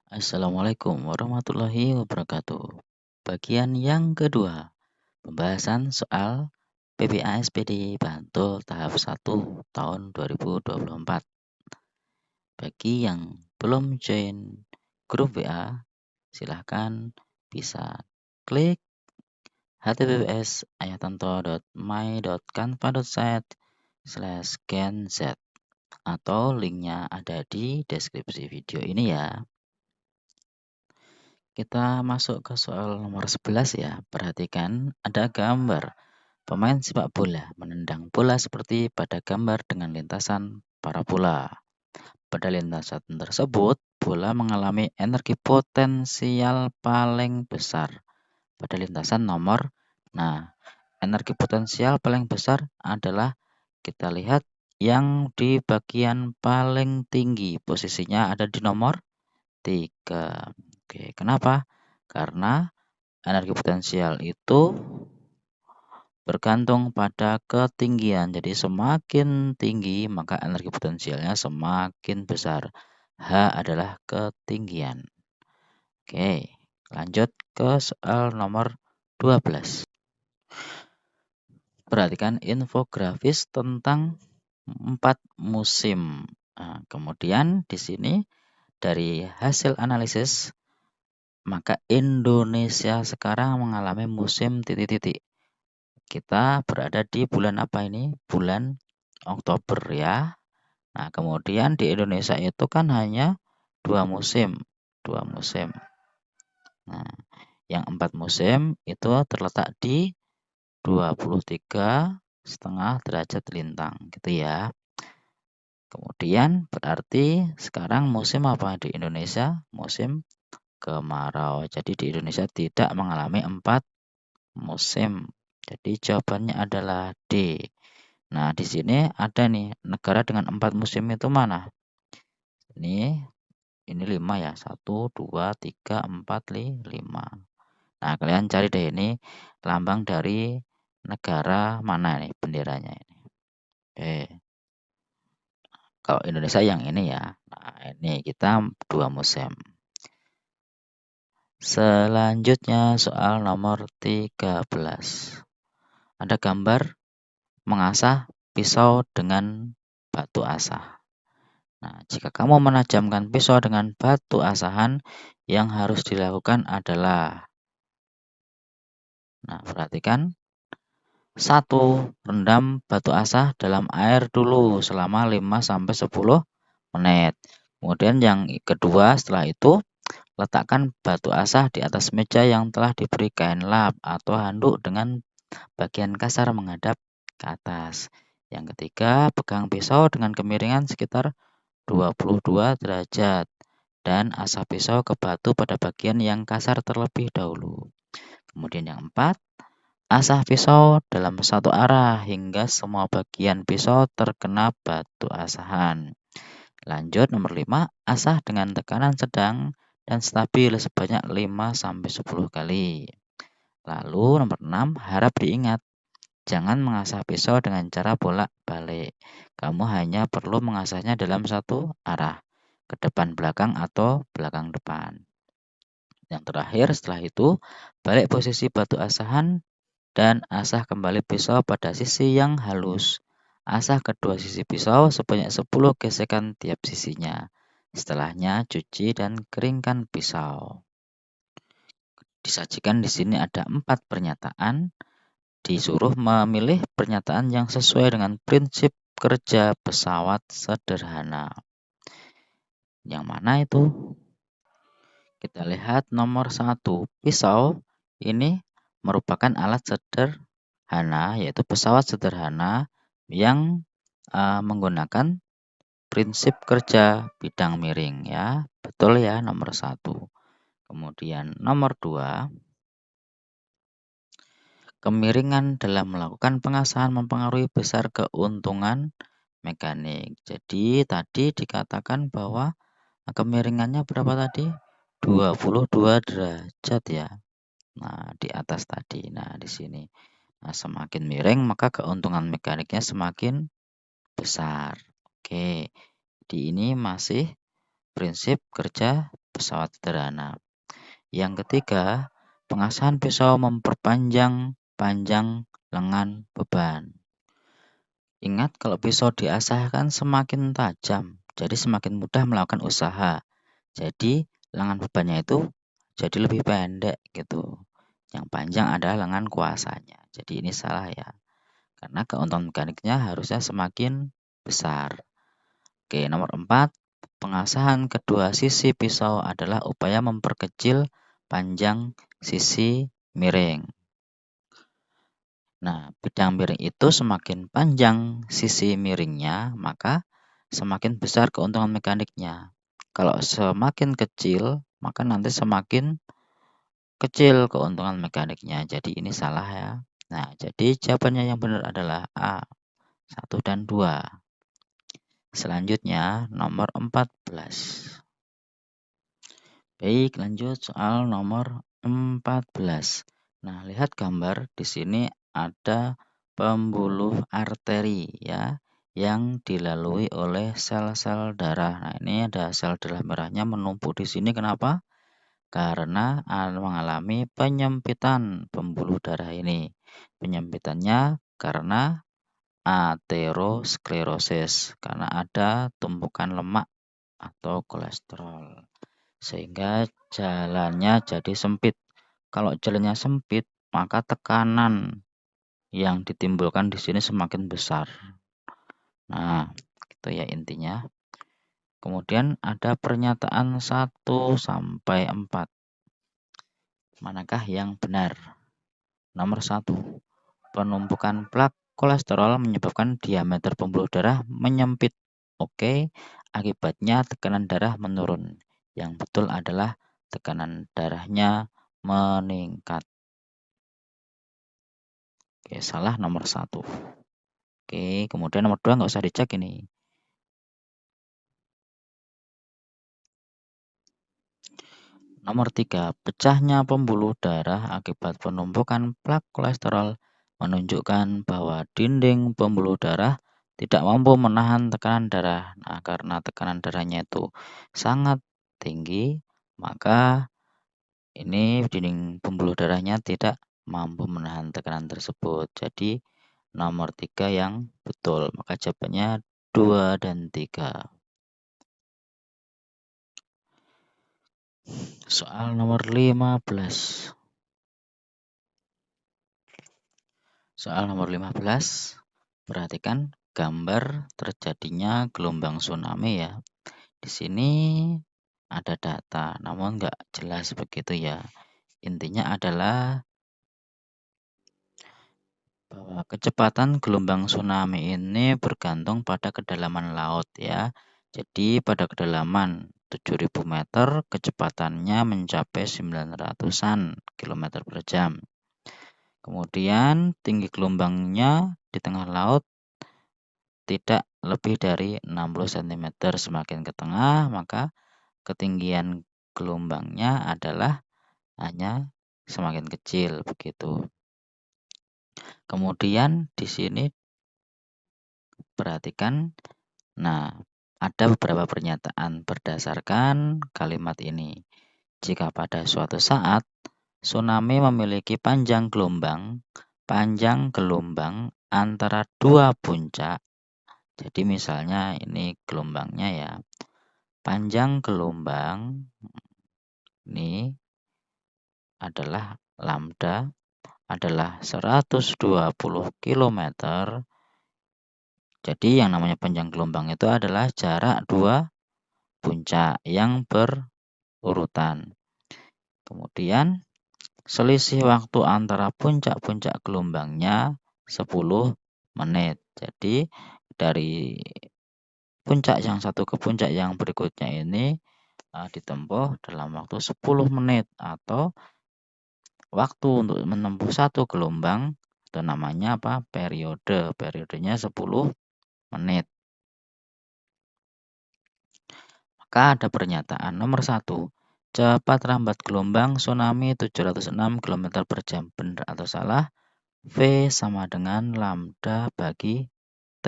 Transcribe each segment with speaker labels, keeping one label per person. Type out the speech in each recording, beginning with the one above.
Speaker 1: Assalamualaikum warahmatullahi wabarakatuh. Bagian yang kedua, pembahasan soal PPASPD Bantul tahap 1 tahun 2024. Bagi yang belum join grup WA, silahkan bisa klik https://ayatanto.my.canva.z/scanz atau linknya ada di deskripsi video ini ya. Kita masuk ke soal nomor 11 ya. Perhatikan, ada gambar pemain sepak bola menendang bola seperti pada gambar dengan lintasan parabola. Pada lintasan tersebut, bola mengalami energi potensial paling besar pada lintasan nomor. Nah, energi potensial paling besar adalah kita lihat yang di bagian paling tinggi. Posisinya ada di nomor 3. Oke, kenapa? Karena energi potensial itu bergantung pada ketinggian. Jadi semakin tinggi maka energi potensialnya semakin besar. H adalah ketinggian. Oke, lanjut ke soal nomor 12. Perhatikan infografis tentang 4 musim. Nah, kemudian di sini dari hasil analisis maka Indonesia sekarang mengalami musim titik-titik. Kita berada di bulan apa ini? Bulan Oktober ya. Nah, kemudian di Indonesia itu kan hanya 2 musim. 2 musim. Nah, yang 4 musim itu terletak di 23,5 derajat lintang gitu ya. Kemudian berarti sekarang musim apa di Indonesia? Musim kemarau. Jadi di Indonesia tidak mengalami 4 musim. Jadi jawabannya adalah D. Nah, di sini ada nih negara dengan 4 musim itu mana? Ini 5 ya. 1, 2, 3, 4, 5. Nah, kalian cari deh ini lambang dari negara mana nih benderanya ini. Oke. Kalau Indonesia yang ini ya. Nah, ini kita 2 musim. Selanjutnya soal nomor 13. Ada gambar mengasah pisau dengan batu asah. Nah, jika kamu menajamkan pisau dengan batu asahan, yang harus dilakukan adalah, nah perhatikan, 1. Rendam batu asah dalam air dulu selama 5-10 menit. Kemudian yang kedua, setelah itu letakkan batu asah di atas meja yang telah diberi kain lap atau handuk dengan bagian kasar menghadap ke atas. Yang ketiga, pegang pisau dengan kemiringan sekitar 22 derajat dan asah pisau ke batu pada bagian yang kasar terlebih dahulu. Kemudian yang 4, asah pisau dalam satu arah hingga semua bagian pisau terkena batu asahan. Lanjut nomor 5, asah dengan tekanan sedang dan stabil sebanyak 5-10 kali. Lalu nomor 6, harap diingat, jangan mengasah pisau dengan cara bolak-balik. Kamu hanya perlu mengasahnya dalam satu arah, ke depan belakang atau belakang depan. Yang terakhir setelah itu, balik posisi batu asahan dan asah kembali pisau pada sisi yang halus. Asah kedua sisi pisau sebanyak 10 gesekan tiap sisinya. Setelahnya cuci dan keringkan pisau. Disajikan di sini ada 4 pernyataan. Disuruh memilih pernyataan yang sesuai dengan prinsip kerja pesawat sederhana. Yang mana itu? Kita lihat nomor 1. Pisau ini merupakan alat sederhana, yaitu pesawat sederhana yang menggunakan prinsip kerja bidang miring ya. Betul ya nomor 1. Kemudian nomor 2. Kemiringan dalam melakukan pengasahan mempengaruhi besar keuntungan mekanik. Jadi tadi dikatakan bahwa kemiringannya berapa tadi? 22 derajat ya. Nah, di atas tadi. Nah, di sini. Nah, semakin miring maka keuntungan mekaniknya semakin besar. Oke. Di ini masih prinsip kerja pesawat sederhana. Yang ketiga, pengasahan pisau memperpanjang panjang lengan beban. Ingat, kalau pisau diasah kan semakin tajam, jadi semakin mudah melakukan usaha. Jadi lengan bebannya itu jadi lebih pendek gitu. Yang panjang adalah lengan kuasanya. Jadi ini salah ya. Karena keuntungan mekaniknya harusnya semakin besar. Oke, nomor 4. Pengasahan kedua sisi pisau adalah upaya memperkecil panjang sisi miring. Nah, bidang miring itu semakin panjang sisi miringnya, maka semakin besar keuntungan mekaniknya. Kalau semakin kecil, maka nanti semakin kecil keuntungan mekaniknya. Jadi ini salah ya. Nah, jadi jawabannya yang benar adalah A, 1 dan 2. Selanjutnya, nomor 14. Baik, lanjut soal nomor 14. Nah, lihat gambar di sini ada pembuluh arteri ya yang dilalui oleh sel-sel darah. Nah, ini ada sel darah merahnya menumpuk di sini. Kenapa? Karena mengalami penyempitan pembuluh darah ini. Penyempitannya karena aterosklerosis, karena ada tumpukan lemak atau kolesterol. Sehingga jalannya jadi sempit. Kalau jalannya sempit, maka tekanan yang ditimbulkan di sini semakin besar. Nah, itu ya intinya. Kemudian ada pernyataan 1 sampai 4. Manakah yang benar? Nomor 1. Penumpukan plak kolesterol menyebabkan diameter pembuluh darah menyempit. Oke, akibatnya tekanan darah menurun. Yang betul adalah tekanan darahnya meningkat. Oke, salah nomor 1. Oke, kemudian nomor 2 nggak usah dicek ini. Nomor 3, pecahnya pembuluh darah akibat penumpukan plak kolesterol menunjukkan bahwa dinding pembuluh darah tidak mampu menahan tekanan darah. Nah, karena tekanan darahnya itu sangat tinggi, maka ini dinding pembuluh darahnya tidak mampu menahan tekanan tersebut. Jadi nomor 3 yang betul. Maka jawabannya 2 dan 3. Soal nomor 15. Soal nomor 15. Perhatikan gambar terjadinya gelombang tsunami ya. Di sini ada data, namun nggak jelas begitu ya. Intinya adalah bahwa kecepatan gelombang tsunami ini bergantung pada kedalaman laut ya. Jadi pada kedalaman 7.000 meter kecepatannya mencapai 900-an km per jam. Kemudian tinggi gelombangnya di tengah laut tidak lebih dari 60 cm. Semakin ke tengah, maka ketinggian gelombangnya adalah hanya semakin kecil begitu. Kemudian di sini perhatikan, nah ada beberapa pernyataan berdasarkan kalimat ini. Jika pada suatu saat tsunami memiliki panjang gelombang antara dua puncak. Jadi misalnya ini gelombangnya ya. Panjang gelombang ini adalah lambda adalah 120 km. Jadi yang namanya panjang gelombang itu adalah jarak dua puncak yang berurutan. Kemudian selisih waktu antara puncak-puncak gelombangnya 10 menit. Jadi dari puncak yang satu ke puncak yang berikutnya ini ditempuh dalam waktu 10 menit atau waktu untuk menempuh satu gelombang itu namanya apa? Periode. Periodenya 10 menit. Maka ada pernyataan nomor 1. Cepat lambat gelombang tsunami 706 km per jam. Benar atau salah? V sama dengan lambda bagi T.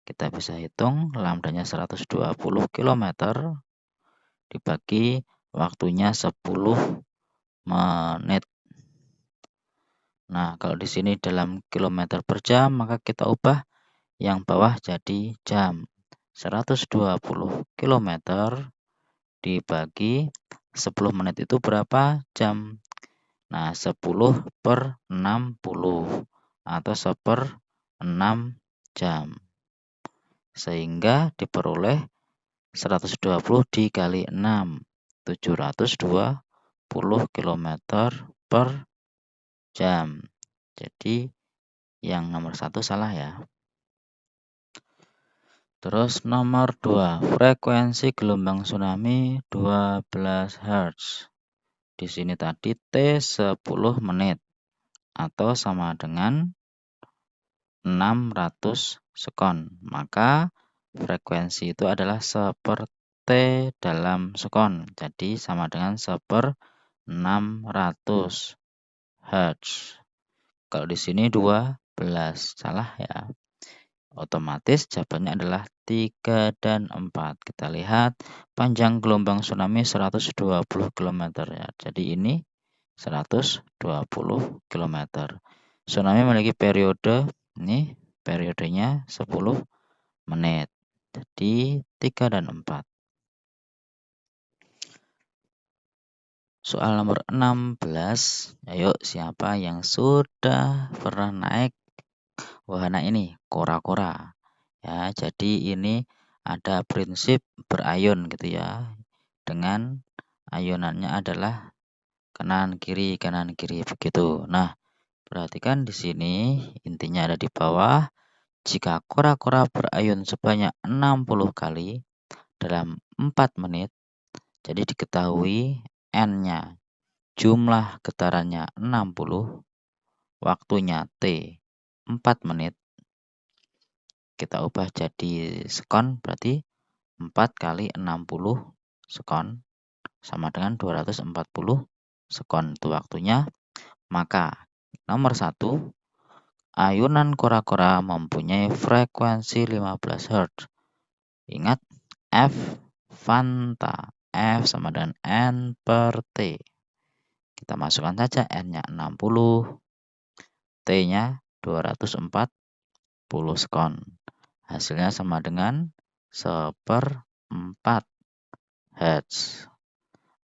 Speaker 1: Kita bisa hitung lambdanya 120 km dibagi waktunya 10 menit. Nah, kalau di sini dalam kilometer per jam, maka kita ubah yang bawah jadi jam. 120 km dibagi 10 menit itu berapa jam? Nah, 10 per 60 atau 1/6 jam. Sehingga diperoleh 120 dikali 6, 720 km per jam. Jadi yang nomor 1 salah ya. Terus nomor 2, frekuensi gelombang tsunami 12 Hz. Di sini tadi T 10 menit atau sama dengan 600 sekon. Maka frekuensi itu adalah 1/T dalam sekon. Jadi sama dengan 1/600 Hz. Kalau di sini 12, salah ya. Otomatis jawabannya adalah 3 dan 4. Kita lihat panjang gelombang tsunami 120 km ya. Jadi ini 120 km. Tsunami memiliki periode, ini periodenya 10 menit. Jadi 3 dan 4. Soal nomor 16. Ayo, siapa yang sudah pernah naik wahana ini? Kora-kora. Ya, jadi ini ada prinsip berayun gitu ya. Dengan ayunannya adalah kanan kiri begitu. Nah, perhatikan di sini intinya ada di bawah. Jika kora-kora berayun sebanyak 60 kali dalam 4 menit, jadi diketahui N-nya, jumlah getarannya 60, waktunya T 4 menit. Kita ubah jadi sekon, berarti 4 kali 60 sekon sama dengan 240 sekon itu waktunya. Maka nomor 1, ayunan kora-kora mempunyai frekuensi 15 Hz. Ingat F Fanta, F sama dengan N per T. Kita masukkan saja N-nya 60, T-nya 240 sekon. Hasilnya sama dengan 1/4 Hz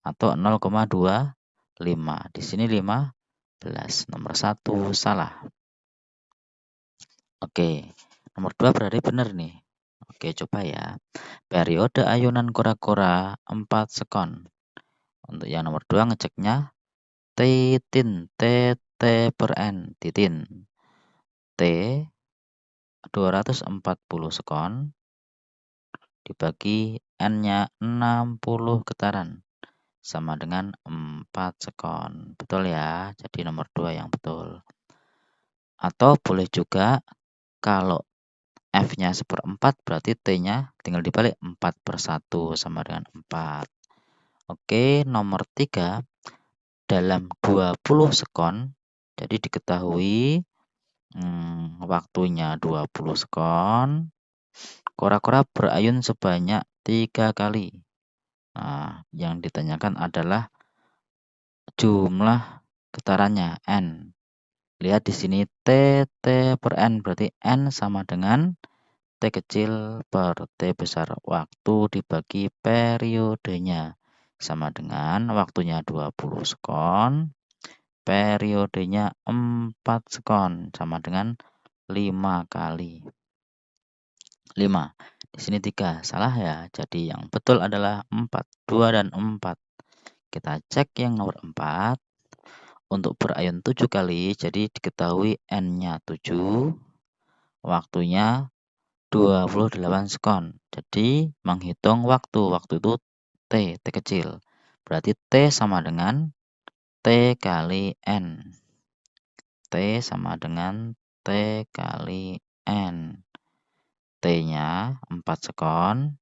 Speaker 1: atau 0,25. Di sini 15. Nomor 1 salah. Oke, nomor 2 berarti benar nih. Oke, coba ya. Periode ayunan kora-kora 4 sekon. Untuk yang nomor 2 ngeceknya titin, T per N, titin. T 240 sekon dibagi N-nya 60 getaran sama dengan 4 sekon. Betul ya? Jadi nomor 2 yang betul. Atau boleh juga kalau F-nya 1/4 berarti T-nya tinggal dibalik 4/1 sama dengan 4. Oke, nomor 3 dalam 20 sekon. Jadi diketahui waktunya 20 sekon. Kora-kora berayun sebanyak 3 kali. Nah, yang ditanyakan adalah jumlah getarannya N. Lihat di sini T per N, berarti N sama dengan T kecil per T besar. Waktu dibagi periodenya sama dengan waktunya 20 sekon, periodenya 4 sekon sama dengan 5 kali. 5. Di sini 3, salah ya. Jadi yang betul adalah 4, 2 dan 4. Kita cek yang nomor 4. Untuk berayun 7 kali, jadi diketahui N-nya 7, waktunya 28 sekon. Jadi menghitung waktu itu T kecil. Berarti T sama dengan T kali N. T sama dengan T kali N. T-nya 4 sekon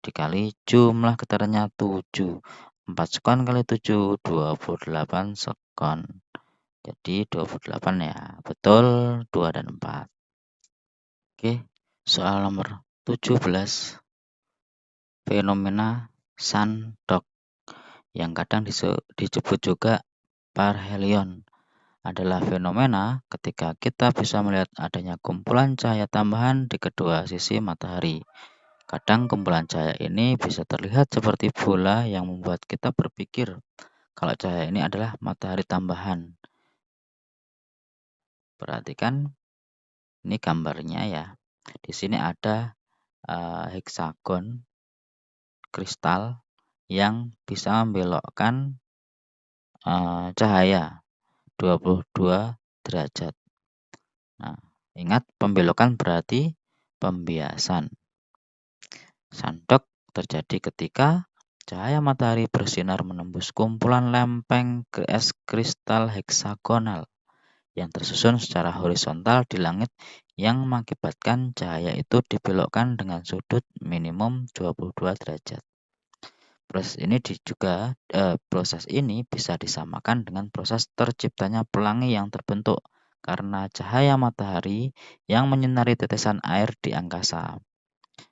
Speaker 1: dikali jumlah getarannya 7. 4 sekon kali 7, 28 sekon. Jadi 28 ya. Betul 2 dan 4. Oke, soal nomor 17. Fenomena sandok yang kadang disebut juga parhelion adalah fenomena ketika kita bisa melihat adanya kumpulan cahaya tambahan di kedua sisi matahari. Kadang kumpulan cahaya ini bisa terlihat seperti bola yang membuat kita berpikir kalau cahaya ini adalah matahari tambahan. Perhatikan ini gambarnya ya. Di sini ada heksagon kristal yang bisa membelokkan cahaya 22 derajat. Nah, ingat pembelokan berarti pembiasan. Sandok terjadi ketika cahaya matahari bersinar menembus kumpulan lempeng es kristal heksagonal yang tersusun secara horizontal di langit yang mengakibatkan cahaya itu dibelokkan dengan sudut minimum 22 derajat. Proses ini bisa disamakan dengan proses terciptanya pelangi yang terbentuk karena cahaya matahari yang menyinari tetesan air di angkasa.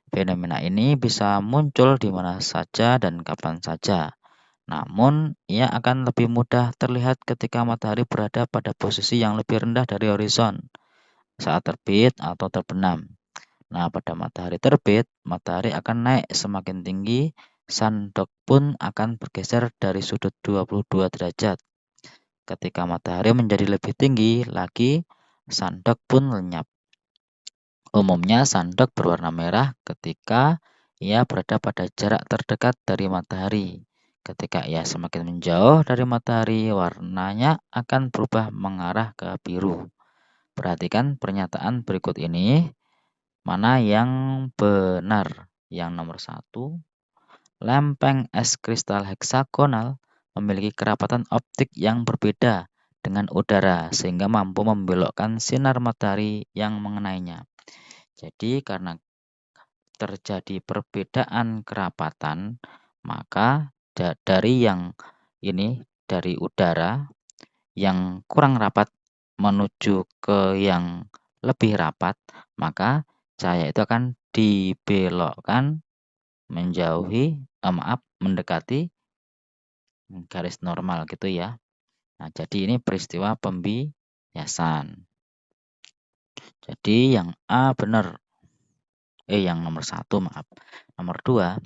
Speaker 1: Fenomena ini bisa muncul di mana saja dan kapan saja. Namun, ia akan lebih mudah terlihat ketika matahari berada pada posisi yang lebih rendah dari horizon saat terbit atau terbenam. Nah, pada matahari terbit, matahari akan naik semakin tinggi, sandok pun akan bergeser dari sudut 22 derajat. Ketika matahari menjadi lebih tinggi lagi, sandok pun lenyap. Umumnya sandok berwarna merah ketika ia berada pada jarak terdekat dari matahari. Ketika ia semakin menjauh dari matahari, warnanya akan berubah mengarah ke biru. Perhatikan pernyataan berikut ini. Mana yang benar? Yang nomor 1, lempeng es kristal heksagonal memiliki kerapatan optik yang berbeda dengan udara sehingga mampu membelokkan sinar matahari yang mengenainya. Jadi karena terjadi perbedaan kerapatan, maka dari udara yang kurang rapat menuju ke yang lebih rapat, maka cahaya itu akan dibelokkan mendekati garis normal gitu ya. Nah, jadi ini peristiwa pembiasan. Jadi yang A benar. Yang nomor 1, maaf. Nomor 2,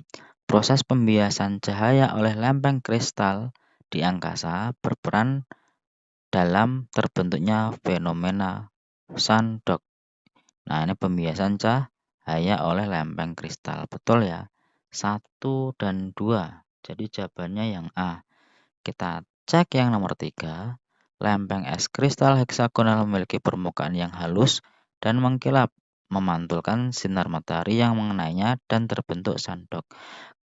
Speaker 1: proses pembiasan cahaya oleh lempeng kristal di angkasa berperan dalam terbentuknya fenomena sandok. Nah, ini pembiasan cahaya oleh lempeng kristal. Betul ya? 1 dan 2. Jadi jawabannya yang A. Kita cek yang nomor 3. Lempeng es kristal heksagonal memiliki permukaan yang halus dan mengkilap, memantulkan sinar matahari yang mengenainya dan terbentuk sandok.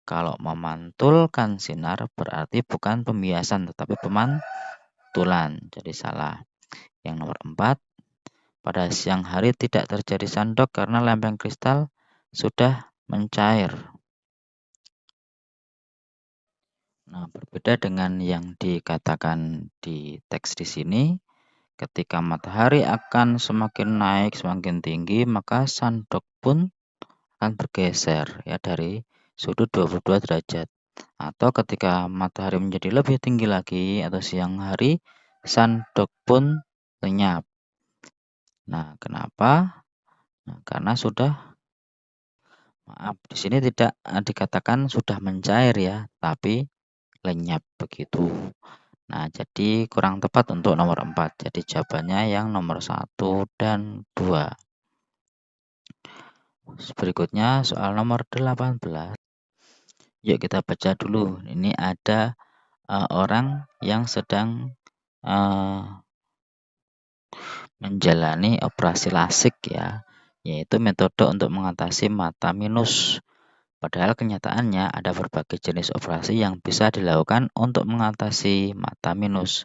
Speaker 1: Kalau memantulkan sinar berarti bukan pembiasan tetapi pemantulan. Jadi salah. Yang nomor 4. Pada siang hari tidak terjadi sandok karena lempeng kristal sudah mencair. Nah, berbeda dengan yang dikatakan di teks di sini, ketika matahari akan semakin naik, semakin tinggi, maka sandok pun akan bergeser ya dari sudut 22 derajat. Atau ketika matahari menjadi lebih tinggi lagi atau siang hari, sandok pun lenyap. Nah, kenapa? Nah, karena di sini tidak dikatakan sudah mencair ya, tapi lenyap begitu. Nah, jadi kurang tepat untuk nomor 4. Jadi jawabannya yang nomor 1 dan 2. Berikutnya soal nomor 18. Yuk kita baca dulu. Ini ada orang yang sedang menjalani operasi lasik ya, yaitu metode untuk mengatasi mata minus. Padahal kenyataannya ada berbagai jenis operasi yang bisa dilakukan untuk mengatasi mata minus.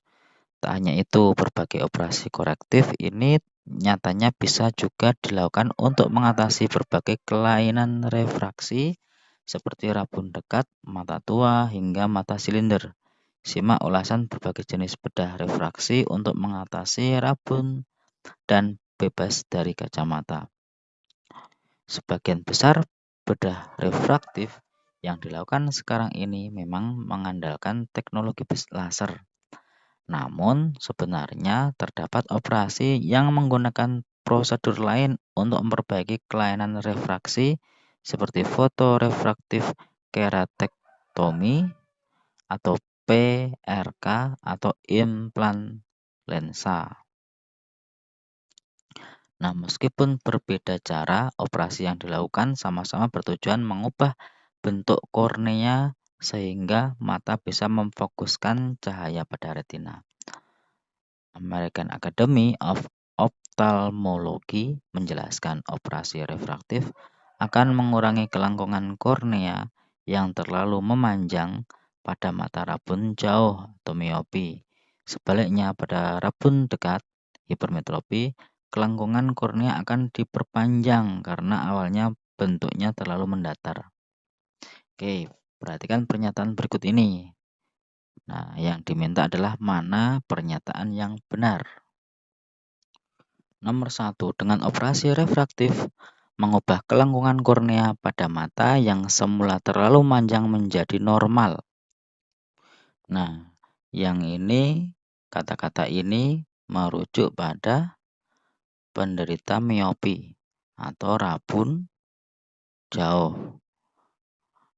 Speaker 1: Tak hanya itu, berbagai operasi korektif ini nyatanya bisa juga dilakukan untuk mengatasi berbagai kelainan refraksi seperti rabun dekat, mata tua, hingga mata silinder. Simak ulasan berbagai jenis bedah refraksi untuk mengatasi rabun dan bebas dari kacamata. Sebagian besar bedah refraktif Yang dilakukan sekarang ini memang mengandalkan teknologi laser. Namun, sebenarnya terdapat operasi yang menggunakan prosedur lain untuk memperbaiki kelainan refraksi seperti fotorefraktif keratektomi atau PRK atau implan lensa. Nah, meskipun berbeda cara, operasi yang dilakukan sama-sama bertujuan mengubah bentuk kornea sehingga mata bisa memfokuskan cahaya pada retina. American Academy of Ophthalmology menjelaskan operasi refraktif akan mengurangi kelangkungan kornea yang terlalu memanjang pada mata rabun jauh atau miopi. Sebaliknya pada rabun dekat hipermetropi, kelangkungan kornea akan diperpanjang karena awalnya bentuknya terlalu mendatar. Oke, perhatikan pernyataan berikut ini. Nah, yang diminta adalah mana pernyataan yang benar. Nomor 1, dengan operasi refraktif, mengubah kelangkungan kornea pada mata yang semula terlalu panjang menjadi normal. Nah, yang ini, kata-kata ini merujuk pada penderita miopi atau rabun jauh.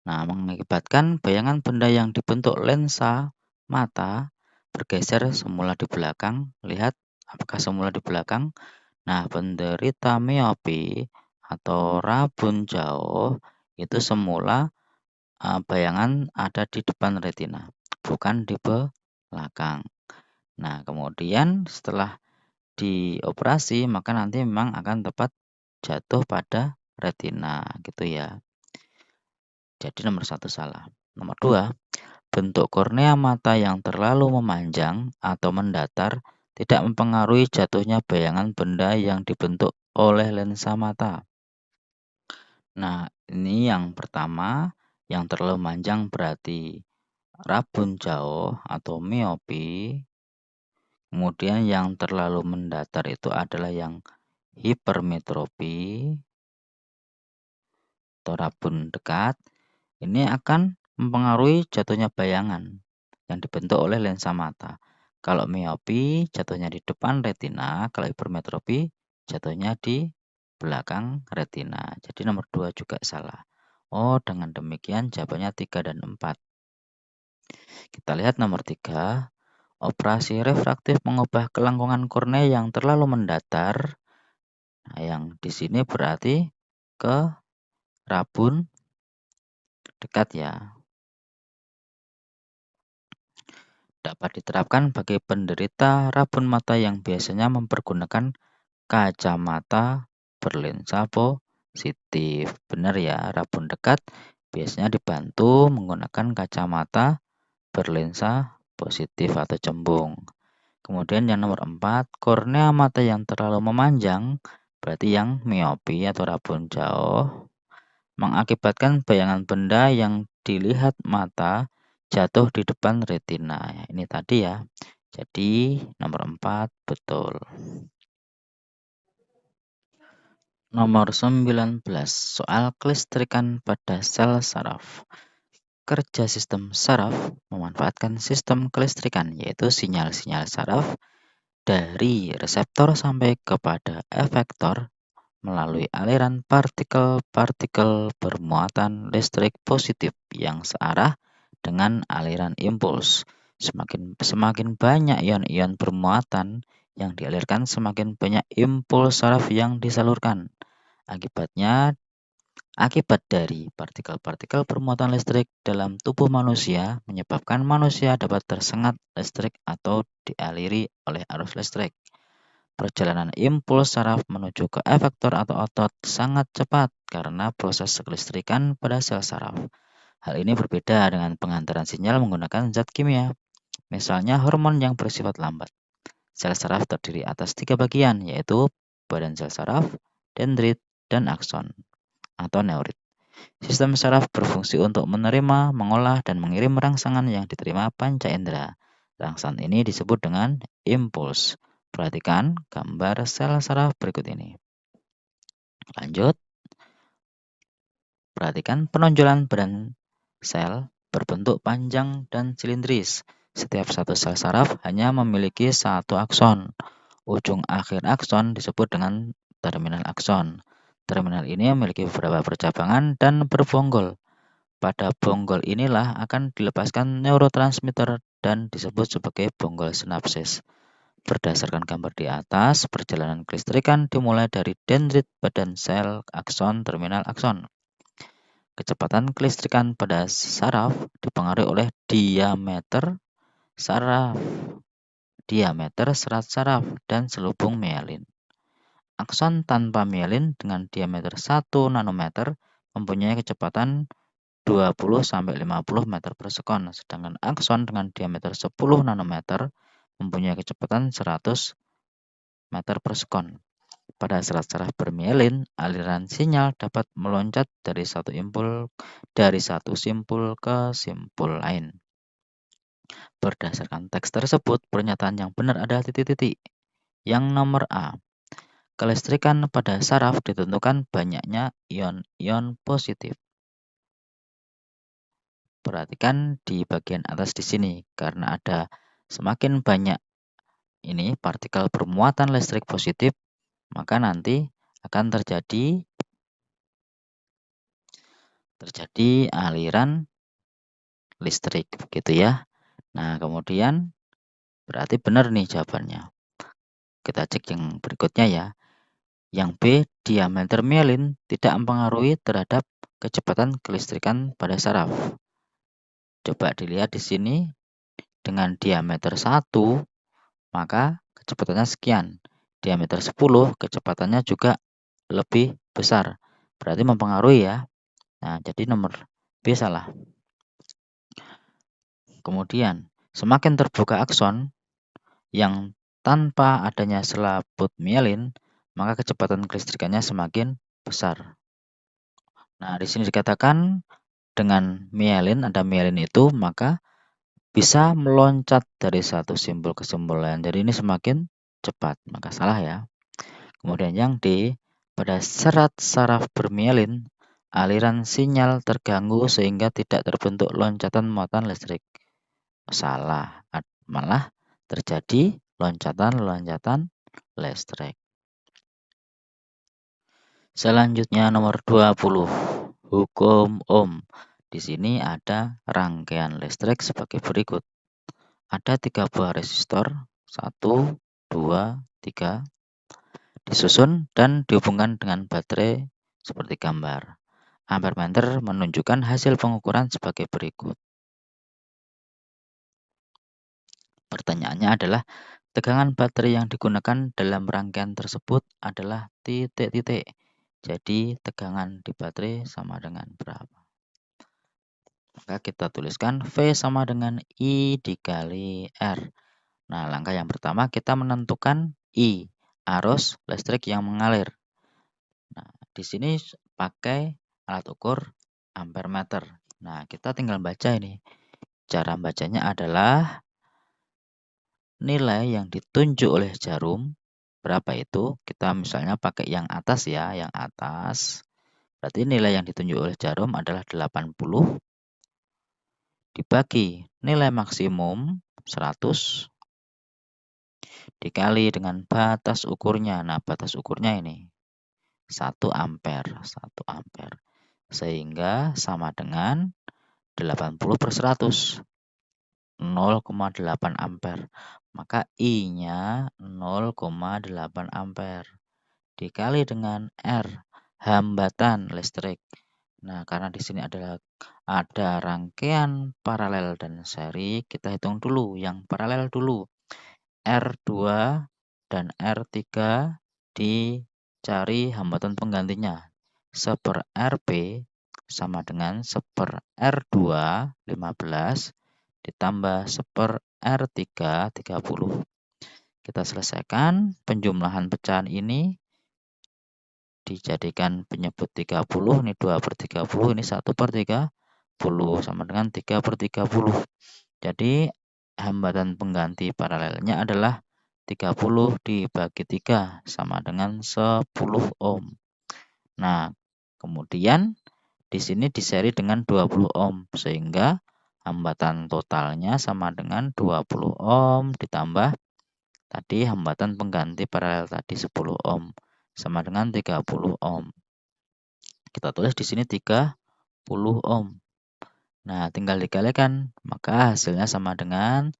Speaker 1: Nah, mengakibatkan bayangan benda yang dibentuk lensa mata bergeser semula di belakang. Lihat apakah semula di belakang. Nah, penderita miopi atau rabun jauh itu semula bayangan ada di depan retina, bukan di belakang. Nah, kemudian setelah dioperasi maka nanti memang akan tepat jatuh pada retina gitu ya. Jadi nomor 1 salah. Nomor 2, bentuk kornea mata yang terlalu memanjang atau mendatar tidak mempengaruhi jatuhnya bayangan benda yang dibentuk oleh lensa mata. Nah, ini yang pertama, yang terlalu memanjang berarti rabun jauh atau miopi. Kemudian yang terlalu mendatar itu adalah yang hipermetropi atau rabun dekat. Ini akan mempengaruhi jatuhnya bayangan yang dibentuk oleh lensa mata. Kalau miopi jatuhnya di depan retina, kalau hipermetropi jatuhnya di belakang retina. Jadi nomor 2 juga salah. Oh, dengan demikian jawabannya 3 dan 4. Kita lihat nomor 3. Operasi refraktif mengubah kelangkungan kornea yang terlalu mendatar. Nah, yang di sini berarti ke rabun dekat ya. Dapat diterapkan bagi penderita rabun mata yang biasanya mempergunakan kacamata berlensa positif. Benar ya, rabun dekat biasanya dibantu menggunakan kacamata berlensa positif atau cembung. Kemudian yang nomor 4, kornea mata yang terlalu memanjang, berarti yang miopi atau rabun jauh, mengakibatkan bayangan benda yang dilihat mata jatuh di depan retina. Ini tadi ya. Jadi nomor 4 betul. Nomor 19, soal kelistrikan pada sel saraf. Kerja sistem saraf memanfaatkan sistem kelistrikan, yaitu sinyal-sinyal saraf dari reseptor sampai kepada efektor melalui aliran partikel-partikel bermuatan listrik positif yang searah dengan aliran impuls. Semakin banyak ion-ion bermuatan yang dialirkan, semakin banyak impuls saraf yang disalurkan. Akibat dari partikel-partikel bermuatan listrik dalam tubuh manusia menyebabkan manusia dapat tersengat listrik atau dialiri oleh arus listrik. Perjalanan impuls saraf menuju ke efektor atau otot sangat cepat karena proses kelistrikan pada sel saraf. Hal ini berbeda dengan pengantaran sinyal menggunakan zat kimia, misalnya hormon yang bersifat lambat. Sel saraf terdiri atas 3 bagian, yaitu badan sel saraf, dendrit, dan akson atau neurit. Sistem saraf berfungsi untuk menerima, mengolah, dan mengirim rangsangan yang diterima panca indera. Rangsangan ini disebut dengan impuls. Perhatikan gambar sel saraf berikut ini. Lanjut. Perhatikan penonjolan badan sel berbentuk panjang dan silindris. Setiap satu sel saraf hanya memiliki satu akson. Ujung akhir akson disebut dengan terminal akson. Terminal ini memiliki beberapa percabangan dan berbonggol. Pada bonggol inilah akan dilepaskan neurotransmitter dan disebut sebagai bonggol sinapsis. Berdasarkan gambar di atas, perjalanan kelistrikan dimulai dari dendrit badan sel akson terminal akson. Kecepatan kelistrikan pada saraf dipengaruhi oleh diameter serat saraf dan selubung mielin. Akson tanpa mielin dengan diameter 1 nanometer mempunyai kecepatan 20-50 meter per sekon, sedangkan akson dengan diameter 10 nanometer mempunyai kecepatan 100 meter per sekon. Pada serat saraf bermielin, aliran sinyal dapat meloncat dari satu simpul ke simpul lain. Berdasarkan teks tersebut, pernyataan yang benar adalah titik-titik. Yang nomor A. Kelistrikan pada saraf ditentukan banyaknya ion-ion positif. Perhatikan di bagian atas di sini, karena ada semakin banyak ini partikel bermuatan listrik positif, maka nanti akan terjadi aliran listrik, begitu ya. Nah, kemudian berarti benar nih jawabannya. Kita cek yang berikutnya ya. Yang B, diameter mielin tidak mempengaruhi terhadap kecepatan kelistrikan pada saraf. Coba dilihat di sini, dengan diameter 1, maka kecepatannya sekian. Diameter 10, kecepatannya juga lebih besar. Berarti mempengaruhi ya. Nah, jadi nomor B salah. Kemudian, semakin terbuka akson yang tanpa adanya selaput mielin, maka kecepatan kelistrikannya semakin besar. Nah, di sini dikatakan dengan mielin, ada mielin itu, maka bisa meloncat dari satu simpul ke simpul lain. Jadi ini semakin cepat, maka salah ya. Kemudian yang D, pada serat saraf bermielin, aliran sinyal terganggu sehingga tidak terbentuk loncatan muatan listrik. Salah, malah terjadi loncatan-loncatan listrik. Selanjutnya nomor 20, hukum Ohm. Di sini ada rangkaian listrik sebagai berikut. Ada 3 buah resistor, 1, 2, 3, disusun dan dihubungkan dengan baterai seperti gambar. Ampermeter menunjukkan hasil pengukuran sebagai berikut. Pertanyaannya adalah, tegangan baterai yang digunakan dalam rangkaian tersebut adalah titik-titik. Jadi, tegangan di baterai sama dengan berapa? Maka kita tuliskan V sama dengan I dikali R. Nah, langkah yang pertama kita menentukan I, arus listrik yang mengalir. Nah, di sini pakai alat ukur ampermeter. Nah, kita tinggal baca ini. Cara bacanya adalah nilai yang ditunjuk oleh jarum, berapa itu? Kita misalnya pakai yang atas ya, yang atas. Berarti nilai yang ditunjuk oleh jarum adalah 80 dibagi nilai maksimum 100 dikali dengan batas ukurnya. Nah, batas ukurnya ini 1 ampere, 1 ampere. Sehingga sama dengan 80/100, 0,8 ampere. Maka I-nya 0,8 ampere dikali dengan R, hambatan listrik. Nah, karena di sini ada rangkaian paralel dan seri, kita hitung dulu yang paralel dulu. R2 dan R3 dicari hambatan penggantinya. 1/Rp sama dengan 1/R2 15 ditambah 1/R3 30. Kita selesaikan penjumlahan pecahan ini dijadikan penyebut 30, ini 2/30, ini 1/30 sama dengan 3/30. Jadi hambatan pengganti paralelnya adalah 30 dibagi 3 sama dengan 10 ohm. Nah, kemudian di sini diseri dengan 20 ohm, sehingga hambatan totalnya sama dengan 20 ohm ditambah tadi hambatan pengganti paralel tadi 10 ohm, sama dengan 30 ohm. Kita tulis di sini 30 ohm. Nah, tinggal dikalikan, maka hasilnya sama dengan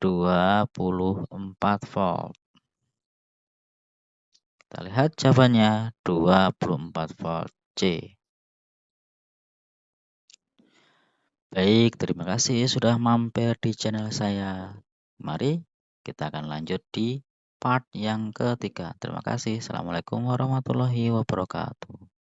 Speaker 1: 24 volt. Kita lihat jawabannya 24 volt C. Baik, terima kasih sudah mampir di channel saya. Mari kita akan lanjut di part yang ketiga. Terima kasih. Assalamualaikum warahmatullahi wabarakatuh.